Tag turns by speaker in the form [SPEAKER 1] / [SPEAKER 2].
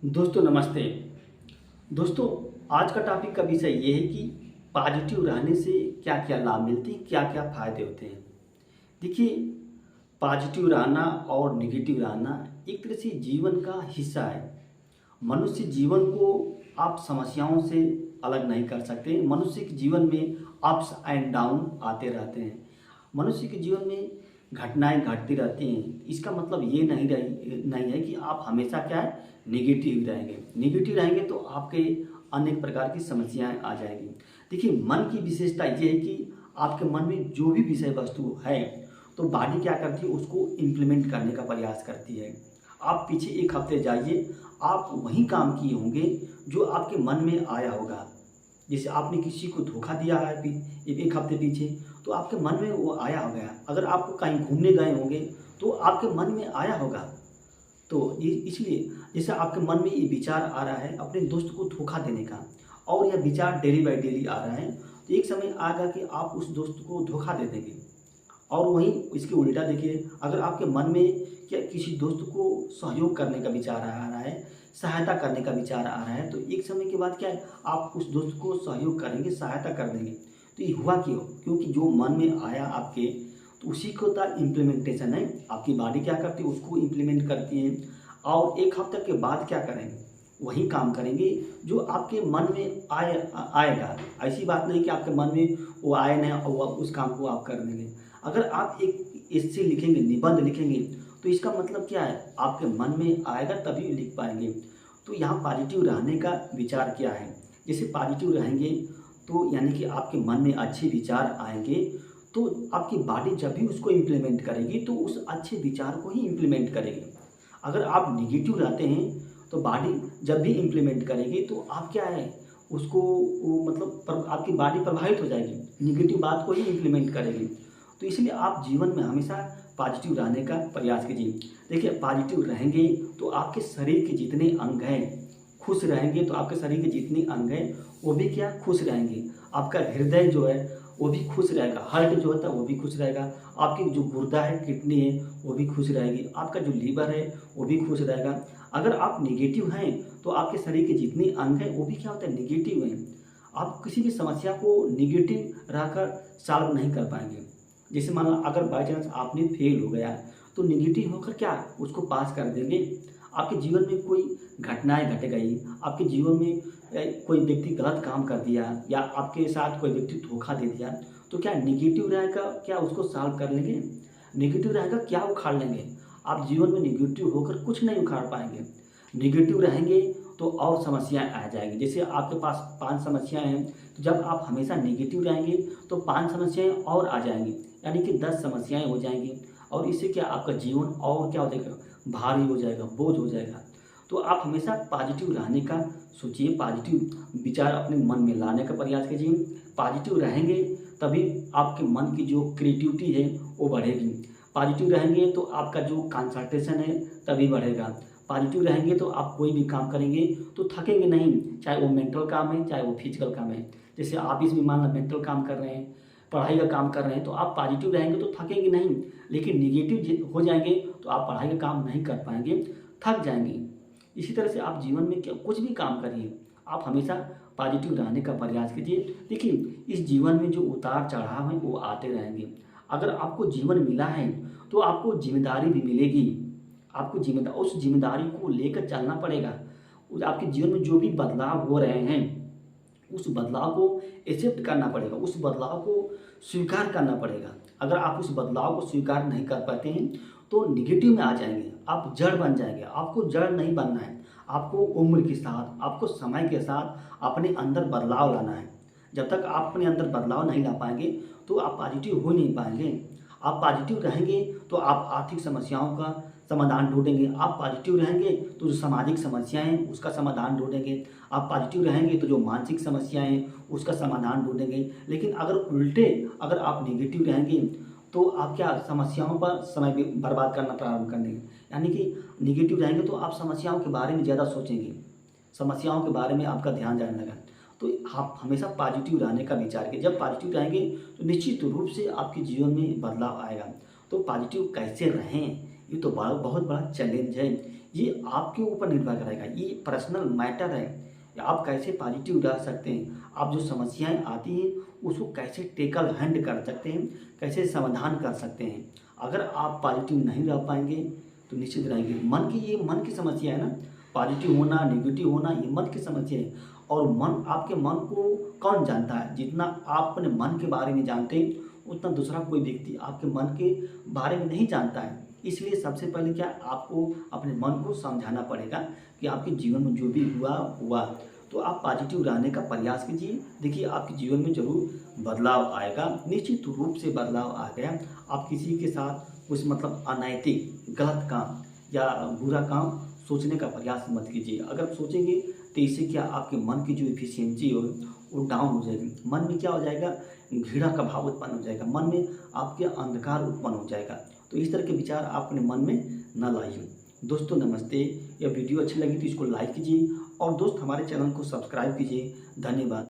[SPEAKER 1] दोस्तों नमस्ते। दोस्तों आज का टॉपिक का विषय ये है कि पॉजिटिव रहने से क्या क्या लाभ मिलते हैं, क्या क्या फ़ायदे होते हैं। देखिए, पॉजिटिव रहना और नेगेटिव रहना एक तरह से जीवन का हिस्सा है। मनुष्य जीवन को आप समस्याओं से अलग नहीं कर सकते। मनुष्य के जीवन में अप्स एंड डाउन आते रहते हैं। मनुष्य के जीवन में घटनाएं घटती रहती हैं। इसका मतलब ये नहीं है कि आप हमेशा क्या है, नेगेटिव रहेंगे। नेगेटिव रहेंगे तो आपके अनेक प्रकार की समस्याएं आ जाएंगी। देखिए, मन की विशेषता ये है कि आपके मन में जो भी विषय वस्तु है तो बॉडी क्या करती है, उसको इम्प्लीमेंट करने का प्रयास करती है। आप पीछे एक हफ्ते जाइए, आप वही काम किए होंगे जो आपके मन में आया होगा। जैसे आपने किसी को धोखा दिया है एक हफ्ते पीछे, तो आपके मन में वो आया होगा। अगर आप कहीं घूमने गए होंगे तो आपके मन में आया होगा। तो इसलिए जैसे आपके मन में ये विचार आ रहा है अपने दोस्त को धोखा देने का, और यह विचार डेली बाई डेली आ रहा है, तो एक समय आएगा कि आप उस दोस्त को धोखा दे देंगे। और वहीं इसके उल्टा देखिए, अगर आपके मन में क्या किसी दोस्त को सहयोग करने का विचार आ रहा है, सहायता करने का विचार आ रहा है, तो एक समय के बाद क्या है, आप उस दोस्त को सहयोग करेंगे, सहायता कर देंगे। तो ये हुआ क्यों? क्योंकि जो मन में आया आपके, तो उसी को का इम्प्लीमेंटेशन है। आपकी बॉडी क्या करती है, उसको इम्प्लीमेंट करती है। और एक हफ्ते के बाद क्या करेंगे, वही काम करेंगे जो आपके मन में आएगा। ऐसी बात नहीं कि आपके मन में वो आए नहीं और उस काम को आप कर देंगे। अगर आप एक एस्से लिखेंगे, निबंध लिखेंगे, तो इसका मतलब क्या है, आपके मन में आएगा तभी लिख पाएंगे। तो यहाँ पॉजिटिव रहने का विचार क्या है। जैसे पॉजिटिव रहेंगे तो यानी कि आपके मन में अच्छे विचार आएंगे, तो आपकी बॉडी जब भी उसको इम्प्लीमेंट करेगी तो उस अच्छे विचार को ही इम्प्लीमेंट करेगी। अगर आप निगेटिव रहते हैं तो बॉडी जब भी इम्प्लीमेंट करेगी तो आप क्या है, उसको वो मतलब आपकी बॉडी प्रभावित हो जाएगी, निगेटिव बात को ही इम्प्लीमेंट करेगी। तो इसलिए आप जीवन में हमेशा पॉजिटिव रहने का प्रयास कीजिए। देखिए, पॉजिटिव रहेंगे तो आपके शरीर के जितने अंग हैं खुश रहेंगे, तो आपके शरीर के जितने अंग हैं वो भी क्या, खुश रहेंगे। आपका हृदय जो है वो भी खुश रहेगा, हार्ट जो होता है वो भी खुश रहेगा। आपकी जो गुर्दा है, किडनी है, वो भी खुश रहेगी। आपका जो लीवर है वो भी खुश रहेगा। अगर आप नेगेटिव हैं तो आपके शरीर के जितने अंग हैं वो भी क्या होता है, नेगेटिव हैं। आप किसी भी समस्या को नेगेटिव रहकर सॉल्व नहीं कर पाएंगे। जैसे मान लो अगर बाई चांस आपने फेल हो गया, तो नेगेटिव होकर क्या उसको पास कर देंगे। आपके जीवन में कोई घटनाएं घट गई, आपके जीवन में कोई व्यक्ति गलत काम कर दिया या आपके साथ कोई व्यक्ति धोखा दे दिया, तो क्या नेगेटिव रहेगा, क्या उसको सॉल्व कर लेंगे? नेगेटिव रहेगा, क्या उखाड़ लेंगे? आप जीवन में नेगेटिव होकर कुछ नहीं उखाड़ पाएंगे। नेगेटिव रहेंगे तो और समस्याएं आ जाएंगी। जैसे आपके पास 5 समस्याएं हैं, तो जब आप हमेशा नेगेटिव रहेंगे तो 5 समस्याएं और आ जाएंगी, यानी कि 10 समस्याएं हो जाएंगी। और इससे क्या आपका जीवन और क्या हो जाएगा, भारी हो जाएगा, बोझ हो जाएगा। तो आप हमेशा पॉजिटिव रहने का सोचिए, पॉजिटिव विचार अपने मन में लाने का प्रयास कीजिए। पॉजिटिव रहेंगे तभी आपके मन की जो क्रिएटिविटी है वो बढ़ेगी। पॉजिटिव रहेंगे तो आपका जो कंसंट्रेशन है तभी बढ़ेगा। पॉजिटिव रहेंगे तो आप कोई भी काम करेंगे तो थकेंगे नहीं, चाहे वो मेंटल काम है चाहे वो फिजिकल काम है। जैसे ऑफिस में मान लो मेंटल काम कर रहे हैं, पढ़ाई का काम कर रहे हैं, तो आप पॉजिटिव रहेंगे तो थकेंगे नहीं। लेकिन निगेटिव हो जाएंगे तो आप पढ़ाई का काम नहीं कर पाएंगे, थक जाएंगे। इसी तरह से आप जीवन में क्या कुछ भी काम करिए, आप हमेशा पॉजिटिव रहने का प्रयास कीजिए। देखिए, इस जीवन में जो उतार चढ़ाव हैं वो आते रहेंगे। अगर आपको जीवन मिला है तो आपको जिम्मेदारी भी मिलेगी। आपको उस जिम्मेदारी को लेकर चलना पड़ेगा। आपके जीवन में जो भी बदलाव हो रहे हैं उस बदलाव को एक्सेप्ट करना पड़ेगा, उस बदलाव को स्वीकार करना पड़ेगा। अगर आप उस बदलाव को स्वीकार नहीं कर पाते हैं तो निगेटिव में आ जाएंगे, आप जड़ बन जाएंगे। आपको जड़ नहीं बनना है, आपको उम्र के साथ, आपको समय के साथ अपने अंदर बदलाव लाना है। जब तक आप अपने अंदर बदलाव नहीं ला पाएंगे तो आप पॉजिटिव हो नहीं पाएंगे। आप पॉजिटिव रहेंगे तो आप आर्थिक समस्याओं का समाधान ढूंढेंगे। आप पॉजिटिव रहेंगे तो जो सामाजिक समस्याएं हैं उसका समाधान ढूंढेंगे। आप पॉजिटिव रहेंगे तो जो मानसिक समस्याएं हैं उसका समाधान ढूंढेंगे। लेकिन अगर उल्टे, अगर आप नेगेटिव रहेंगे तो आप क्या, समस्याओं पर समय बर्बाद करना प्रारंभ कर देंगे। यानी कि निगेटिव रहेंगे तो आप समस्याओं के बारे में ज़्यादा सोचेंगे, समस्याओं के बारे में आपका ध्यान जाने लगा। तो आप हमेशा पॉजिटिव रहने का विचार करिए। जब पॉजिटिव रहेंगे तो निश्चित रूप से आपके जीवन में बदलाव आएगा। तो पॉजिटिव कैसे रहें, ये तो बहुत बड़ा चैलेंज है। ये आपके ऊपर निर्भर करेगा, ये पर्सनल मैटर है। आप कैसे पॉजिटिव रह सकते हैं, आप जो समस्याएं आती हैं उसको कैसे टेकल हैंड कर सकते हैं, कैसे समाधान कर सकते हैं। अगर आप पॉजिटिव नहीं रह पाएंगे तो निश्चित रहेंगे ये मन की समस्या है ना। पॉजिटिव होना नेगेटिव होना ये मन की समस्या है। और मन, आपके मन को कौन जानता है? जितना आप अपने मन के बारे में जानते हैं उतना दूसरा कोई व्यक्ति आपके मन के बारे में नहीं जानता है। इसलिए सबसे पहले क्या, आपको अपने मन को समझाना पड़ेगा कि आपके जीवन में जो भी हुआ तो आप पॉजिटिव रहने का प्रयास कीजिए। देखिए आपके जीवन में जरूर बदलाव आएगा, निश्चित रूप से बदलाव आ गया। आप किसी के साथ कुछ अनैतिक गलत काम या बुरा काम सोचने का प्रयास मत कीजिए। अगर आप सोचेंगे तो इससे क्या, आपके मन की जो एफिशिएंसी हो वो डाउन हो जाएगी। मन में क्या हो जाएगा, घृणा का भाव उत्पन्न हो जाएगा, मन में आपके अंधकार उत्पन्न हो जाएगा। तो इस तरह के विचार आप अपने मन में न लाइए। दोस्तों नमस्ते, यह वीडियो अच्छी लगी तो इसको लाइक कीजिए और दोस्त हमारे चैनल को सब्सक्राइब कीजिए। धन्यवाद।